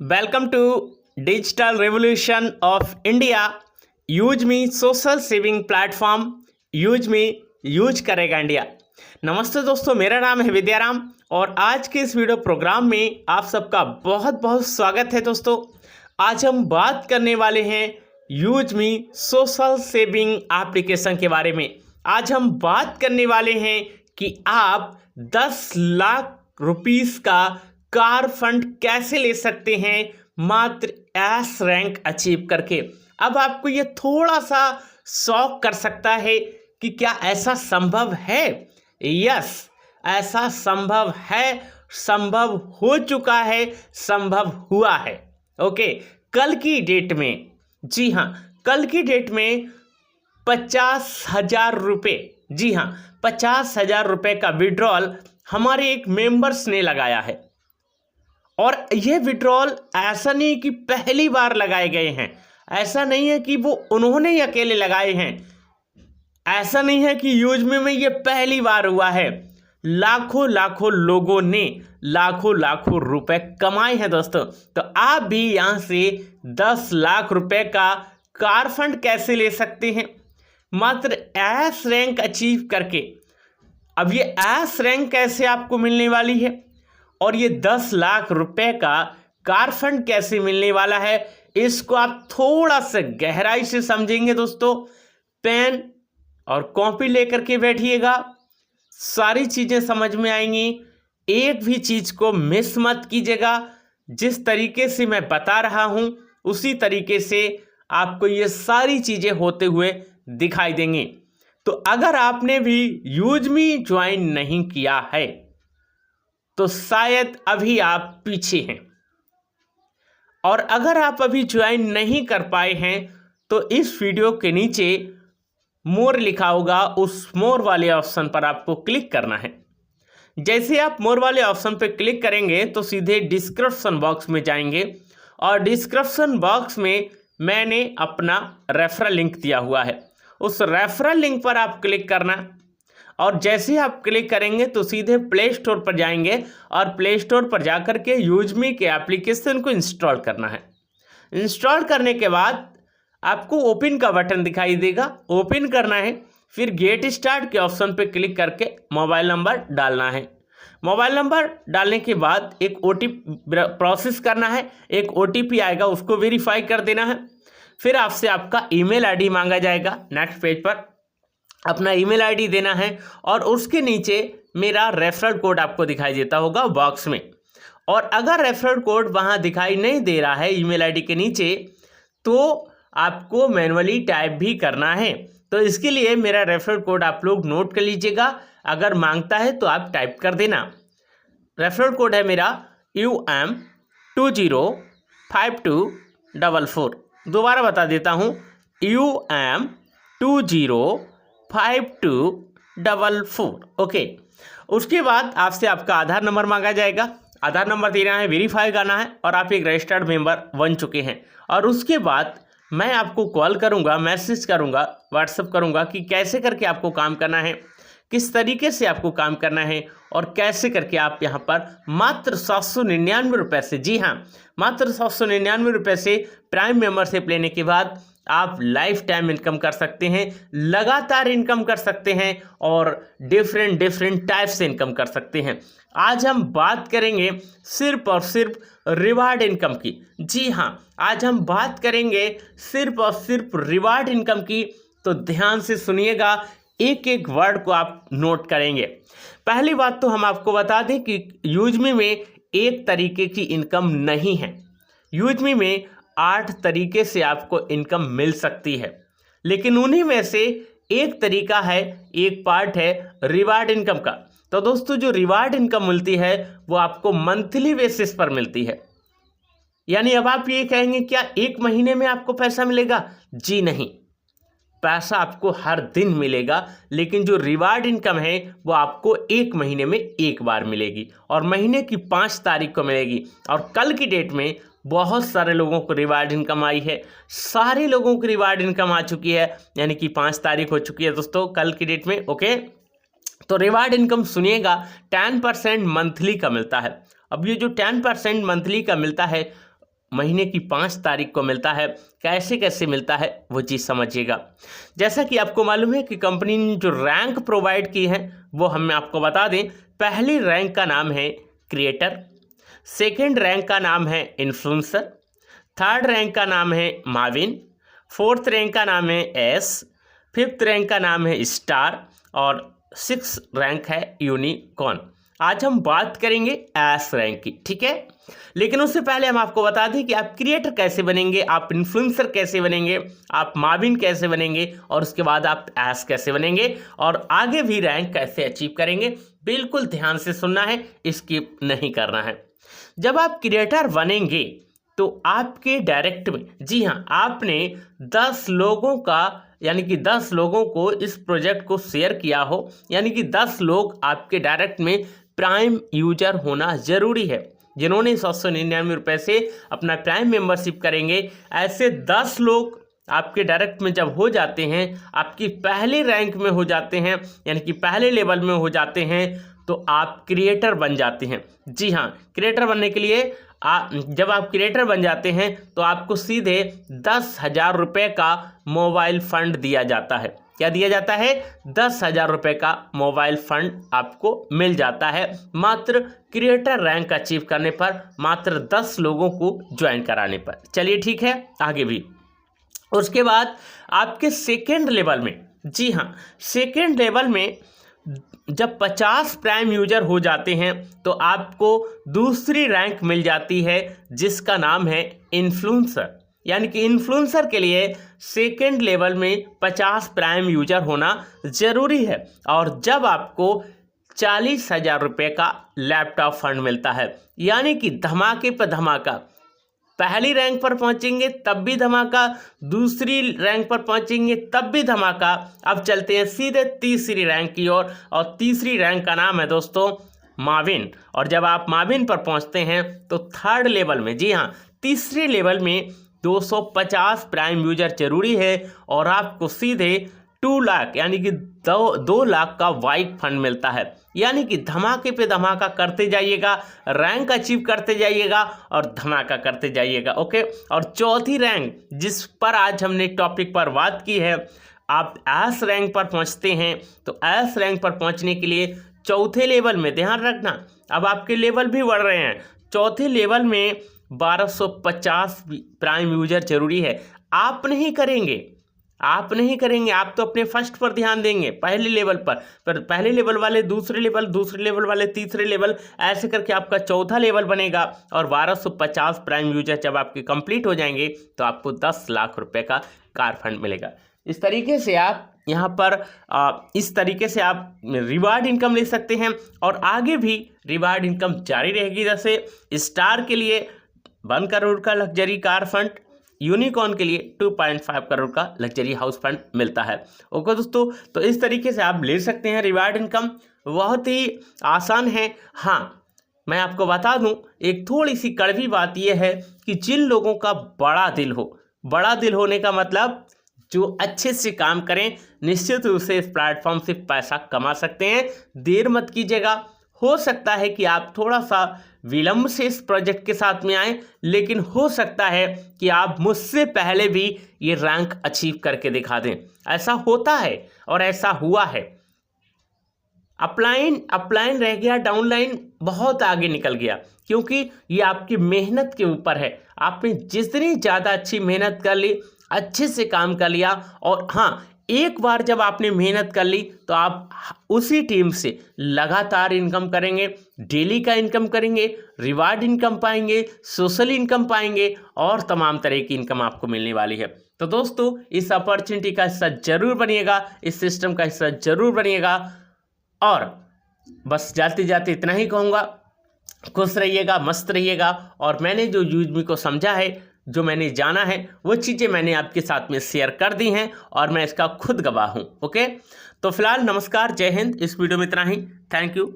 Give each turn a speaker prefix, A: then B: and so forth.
A: Welcome to Digital Revolution of India. Use me social saving platform use me use करेगा India. नमस्ते दोस्तों, मेरा नाम है विद्याराम और आज के इस वीडियो प्रोग्राम में आप सबका बहुत बहुत स्वागत है। दोस्तों, आज हम बात करने वाले हैं use me social saving application के बारे में। आज हम बात करने वाले हैं कि आप 10 लाख रुपीस का कार फंड कैसे ले सकते हैं मात्र एस रैंक अचीव करके। अब आपको ये थोड़ा सा शॉक कर सकता है कि क्या ऐसा संभव है। यस, ऐसा संभव है, संभव हो चुका है, संभव हुआ है। ओके, कल की डेट में, जी हाँ, कल की डेट में 50,000 रुपये, जी हाँ, 50,000 रुपये का विड्रॉल हमारे एक मेंबर्स ने लगाया है। और यह विड्रॉल ऐसा नहीं कि पहली बार लगाए गए हैं, ऐसा नहीं है कि वो उन्होंने ही अकेले लगाए हैं, ऐसा नहीं है कि यूज में ये पहली बार हुआ है। लाखों लाखों लोगों ने लाखों लाखों रुपए कमाए हैं दोस्तों। तो आप भी यहां से 10 लाख रुपए का कार फंड कैसे ले सकते हैं मात्र एस रैंक अचीव करके। अब ये एस रैंक कैसे आपको मिलने वाली है और ये 10 लाख रुपए का कार फंड कैसे मिलने वाला है, इसको आप थोड़ा सा गहराई से समझेंगे दोस्तों। पेन और कॉपी लेकर के बैठिएगा, सारी चीजें समझ में आएंगी। एक भी चीज को मिस मत कीजिएगा। जिस तरीके से मैं बता रहा हूं उसी तरीके से आपको ये सारी चीजें होते हुए दिखाई देंगी। तो अगर आपने भी यूज मी ज्वाइन नहीं किया है तो शायद अभी आप पीछे हैं, और अगर आप अभी ज्वाइन नहीं कर पाए हैं तो इस वीडियो के नीचे मोर लिखा होगा, उस मोर वाले ऑप्शन पर आपको क्लिक करना है। जैसे आप मोर वाले ऑप्शन पर क्लिक करेंगे तो सीधे डिस्क्रिप्शन बॉक्स में जाएंगे और डिस्क्रिप्शन बॉक्स में मैंने अपना रेफरल लिंक दिया हुआ है, उस रेफरल लिंक पर आप क्लिक करना। और जैसे ही आप क्लिक करेंगे तो सीधे प्ले स्टोर पर जाएंगे और प्ले स्टोर पर जाकर के यूज मी के एप्लीकेशन को इंस्टॉल करना है। इंस्टॉल करने के बाद आपको ओपन का बटन दिखाई देगा, ओपन करना है। फिर गेट स्टार्ट के ऑप्शन पर क्लिक करके मोबाइल नंबर डालना है। मोबाइल नंबर डालने के बाद एक ओटीपी प्रोसेस करना है, एक ओटीपी आएगा, उसको वेरीफाई कर देना है। फिर आपसे आपका ईमेल आईडी मांगा जाएगा। नेक्स्ट पेज पर अपना ईमेल आईडी देना है और उसके नीचे मेरा रेफरल कोड आपको दिखाई देता होगा बॉक्स में। और अगर रेफरल कोड वहाँ दिखाई नहीं दे रहा है ईमेल आईडी के नीचे, तो आपको मैनुअली टाइप भी करना है। तो इसके लिए मेरा रेफरल कोड आप लोग नोट कर लीजिएगा, अगर मांगता है तो आप टाइप कर देना। रेफरल कोड है मेरा UM205244। दोबारा बता देता हूँ, UM205244। ओके, उसके बाद आपसे आपका आधार नंबर मांगा जाएगा, आधार नंबर देना है, वेरीफाई करना है और आप एक रजिस्टर्ड मेंबर बन चुके हैं। और उसके बाद मैं आपको कॉल करूंगा, मैसेज करूंगा, व्हाट्सएप करूंगा कि कैसे करके आपको काम करना है, किस तरीके से आपको काम करना है और कैसे करके आप यहाँ पर मात्र 799 रुपये से, जी हाँ, मात्र 799 रुपये से प्राइम मेंबरशिप लेने के बाद आप लाइफ टाइम इनकम कर सकते हैं, लगातार इनकम कर सकते हैं और डिफरेंट टाइप से इनकम कर सकते हैं। आज हम बात करेंगे सिर्फ और सिर्फ रिवार्ड इनकम की। जी हाँ, आज हम बात करेंगे सिर्फ और सिर्फ रिवार्ड इनकम की। तो ध्यान से सुनिएगा, एक एक वर्ड को आप नोट करेंगे। पहली बात तो हम आपको बता दें कि यूजमी में एक तरीके की इनकम नहीं है। यूजमी में 8 तरीके से आपको इनकम मिल सकती है, लेकिन उन्हीं में से एक तरीका है, एक पार्ट है रिवार्ड इनकम का। तो दोस्तों, जो रिवार्ड इनकम मिलती है वो आपको मंथली बेसिस पर मिलती है। यानी अब आप ये कहेंगे क्या एक महीने में आपको पैसा मिलेगा? जी नहीं, पैसा आपको हर दिन मिलेगा, लेकिन जो रिवार्ड इनकम है वो आपको एक महीने में एक बार मिलेगी और महीने की 5 तारीख को मिलेगी। और कल की डेट में बहुत सारे लोगों को रिवार्ड इनकम आई है, सारे लोगों को रिवार्ड इनकम आ चुकी है, यानी कि 5 तारीख हो चुकी है दोस्तों कल की डेट में। ओके, तो रिवार्ड इनकम सुनिएगा, 10% मंथली का मिलता है। अब ये जो 10% मंथली का मिलता है महीने की 5 तारीख को मिलता है। कैसे कैसे मिलता है वो चीज़ समझिएगा। जैसा कि आपको मालूम है कि कंपनी ने जो रैंक प्रोवाइड की है वो हम आपको बता दें। पहली रैंक का नाम है क्रिएटर, सेकेंड रैंक का नाम है इन्फ्लुएंसर, थर्ड रैंक का नाम है माविन, फोर्थ रैंक का नाम है एस, फिफ्थ रैंक का नाम है स्टार और 6th रैंक है यूनिकॉर्न। आज हम बात करेंगे एस रैंक की, ठीक है। लेकिन उससे पहले हम आपको बता दें कि आप क्रिएटर कैसे बनेंगे, आप इन्फ्लुएंसर कैसे बनेंगे, आप माविन कैसे बनेंगे और उसके बाद आप एस कैसे बनेंगे और आगे भी रैंक कैसे अचीव करेंगे। बिल्कुल ध्यान से सुनना है, स्किप नहीं करना है। जब आप क्रिएटर बनेंगे तो आपके डायरेक्ट में, जी हाँ, आपने 10 लोगों का यानी कि 10 लोगों को इस प्रोजेक्ट को शेयर किया हो, यानी कि 10 लोग आपके डायरेक्ट में प्राइम यूजर होना ज़रूरी है। जिन्होंने 799 रुपये से अपना प्राइम मेंबरशिप करेंगे, ऐसे 10 लोग आपके डायरेक्ट में जब हो जाते हैं, आपकी पहले रैंक में हो जाते हैं, यानी कि पहले लेवल में हो जाते हैं, तो आप क्रिएटर बन जाते हैं। जी हाँ, क्रिएटर बनने के लिए जब आप क्रिएटर बन जाते हैं तो आपको सीधे 10,000 रुपये का मोबाइल फंड दिया जाता है। क्या दिया जाता है? 10,000 रुपये का मोबाइल फंड आपको मिल जाता है, मात्र क्रिएटर रैंक अचीव करने पर, मात्र 10 लोगों को ज्वाइन कराने पर। चलिए ठीक है, आगे भी। उसके बाद आपके सेकेंड लेवल में, जी हाँ, सेकेंड लेवल में जब 50 प्राइम यूजर हो जाते हैं तो आपको दूसरी रैंक मिल जाती है जिसका नाम है इन्फ्लुएंसर। यानी कि इन्फ्लुएंसर के लिए सेकेंड लेवल में 50 प्राइम यूजर होना ज़रूरी है। और जब आपको 40,000 रुपये का लैपटॉप फंड मिलता है, यानी कि धमाके पर धमाका, पहली रैंक पर पहुंचेंगे तब भी धमाका, दूसरी रैंक पर पहुंचेंगे तब भी धमाका। अब चलते हैं सीधे तीसरी रैंक की ओर, और तीसरी रैंक का नाम है दोस्तों माविन। और जब आप माविन पर पहुंचते हैं तो थर्ड लेवल में, जी हाँ, तीसरे लेवल में 250 प्राइम यूजर जरूरी है और आपको सीधे 2 लाख यानी कि 2 लाख का वाइक फंड मिलता है। यानी कि धमाके पे धमाका करते जाइएगा, रैंक अचीव करते जाइएगा और धमाका करते जाइएगा। ओके। और चौथी रैंक जिस पर आज हमने टॉपिक पर बात की है, आप एस रैंक पर पहुंचते हैं तो एस रैंक पर पहुंचने के लिए चौथे लेवल में, ध्यान रखना, अब आपके लेवल भी बढ़ रहे हैं। चौथे लेवल में 1250 प्राइम यूजर जरूरी है। आप नहीं करेंगे, आप तो अपने फर्स्ट पर ध्यान देंगे, पहले लेवल पर पहले लेवल वाले दूसरे लेवल वाले तीसरे लेवल, ऐसे करके आपका चौथा लेवल बनेगा। और 1250 प्राइम यूजर जब आपके कंप्लीट हो जाएंगे तो आपको 10 लाख रुपए का कार फंड मिलेगा। इस तरीके से आप यहाँ पर इस तरीके से आप रिवार्ड इनकम ले सकते हैं और आगे भी रिवार्ड इनकम जारी रहेगी। जैसे स्टार के लिए 1 करोड़ का लग्जरी कार फंड, यूनिकॉर्न के लिए 2.5 करोड़ का लग्जरी हाउस फंड मिलता है। ओके दोस्तों, तो इस तरीके से आप ले सकते हैं रिवार्ड इनकम, बहुत ही आसान है। हाँ, मैं आपको बता दूं, एक थोड़ी सी कड़वी बात यह है कि जिन लोगों का बड़ा दिल हो, बड़ा दिल होने का मतलब जो अच्छे से काम करें, निश्चित रूप से इस प्लेटफॉर्म से पैसा कमा सकते हैं। देर मत कीजिएगा, हो सकता है कि आप थोड़ा सा विलंब से इस प्रोजेक्ट के साथ में आएँ, लेकिन हो सकता है कि आप मुझसे पहले भी ये रैंक अचीव करके दिखा दें। ऐसा होता है और ऐसा हुआ है। अपलाइन रह गया, डाउनलाइन बहुत आगे निकल गया, क्योंकि ये आपकी मेहनत के ऊपर है। आपने जितनी ज़्यादा अच्छी मेहनत कर ली, अच्छे से काम कर लिया, और हाँ, एक बार जब आपने मेहनत कर ली तो आप उसी टीम से लगातार इनकम करेंगे, डेली का इनकम करेंगे, रिवार्ड इनकम पाएंगे, सोशल इनकम पाएंगे और तमाम तरह की इनकम आपको मिलने वाली है। तो दोस्तों, इस अपॉर्चुनिटी का हिस्सा जरूर बनिएगा, इस सिस्टम का हिस्सा जरूर बनिएगा। और बस जाते जाते इतना ही कहूँगा, खुश रहिएगा, मस्त रहिएगा। और मैंने जो यूजमी को समझा है, जो मैंने जाना है, वो चीज़ें मैंने आपके साथ में शेयर कर दी हैं और मैं इसका खुद गवाह हूँ। ओके, तो फिलहाल नमस्कार, जय हिंद। इस वीडियो में इतना ही। Thank you.